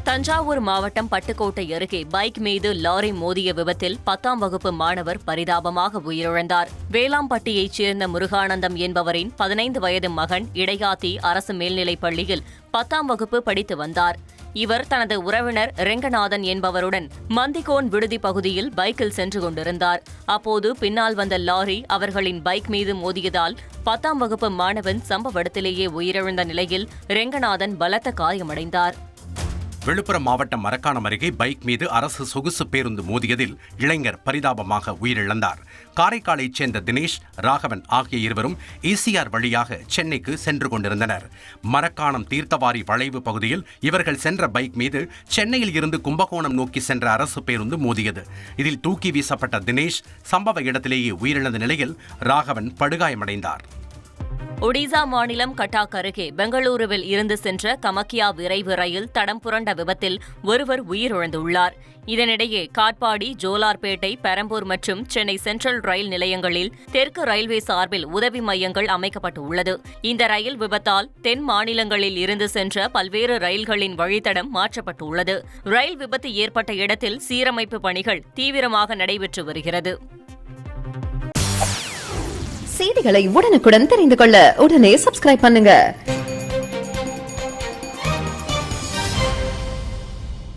தஞ்சாவூர் மாவட்டம் பட்டுக்கோட்டை அருகே பைக் மீது லாரி மோதிய விபத்தில் 10ஆம் வகுப்பு மாணவர் பரிதாபமாக உயிரிழந்தார். வேளாம்பட்டியைச் சேர்ந்த முருகானந்தம் என்பவரின் 15 வயது மகன் இடையாத்தி அரசு மேல்நிலைப் பள்ளியில் 10ஆம் வகுப்பு படித்து வந்தார். இவர் தனது உறவினர் ரெங்கநாதன் என்பவருடன் மந்திகோன் விடுதி பகுதியில் பைக்கில் சென்று கொண்டிருந்தார். அப்போது பின்னால் வந்த லாரி அவர்களின் பைக் மீது மோதியதால் 10ஆம் வகுப்பு மாணவன் சம்பவ இடத்திலேயே உயிரிழந்த நிலையில் ரெங்கநாதன் பலத்த காயமடைந்தார். விழுப்புரம் மாவட்டம் மரக்காணம் அருகே பைக் மீது அரசு சொகுசு பேருந்து மோதியதில் இளைஞர் பரிதாபமாக உயிரிழந்தார். காரைக்காலைச் சேர்ந்த தினேஷ், ராகவன் ஆகிய இருவரும் ஈசிஆர் வழியாக சென்னைக்கு சென்று கொண்டிருந்தனர். மரக்காணம் தீர்த்தவாரி வளைவு பகுதியில் இவர்கள் சென்ற பைக் மீது சென்னையில் இருந்து கும்பகோணம் நோக்கி சென்ற அரசு பேருந்து மோதியது. இதில் தூக்கி வீசப்பட்ட தினேஷ் சம்பவ இடத்திலேயே உயிரிழந்த நிலையில் ராகவன் படுகாயமடைந்தார். ஒடிசா மாநிலம் கட்டாக் அருகே பெங்களூருவில் இருந்து சென்ற கமக்கியா விரைவு ரயில் தடம் புரண்ட விபத்தில் ஒருவர் உயிரிழந்துள்ளார். இதனிடையே காட்பாடி, ஜோலார்பேட்டை, பெரம்பூர் மற்றும் சென்னை சென்ட்ரல் ரயில் நிலையங்களில் தெற்கு ரயில்வே சார்பில் உதவி மையங்கள் அமைக்கப்பட்டுள்ளது. இந்த ரயில் விபத்தால் தென் மாநிலங்களில் இருந்து சென்ற பல்வேறு ரயில்களின் வழித்தடம் மாற்றப்பட்டுள்ளது. ரயில் விபத்து ஏற்பட்ட இடத்தில் சீரமைப்பு பணிகள் தீவிரமாக நடைபெற்று வருகிறது. செய்திகளை உடனுக்குடன் தெரிந்து கொள்ள உடனே சப்ஸ்கிரைப் பண்ணுங்க.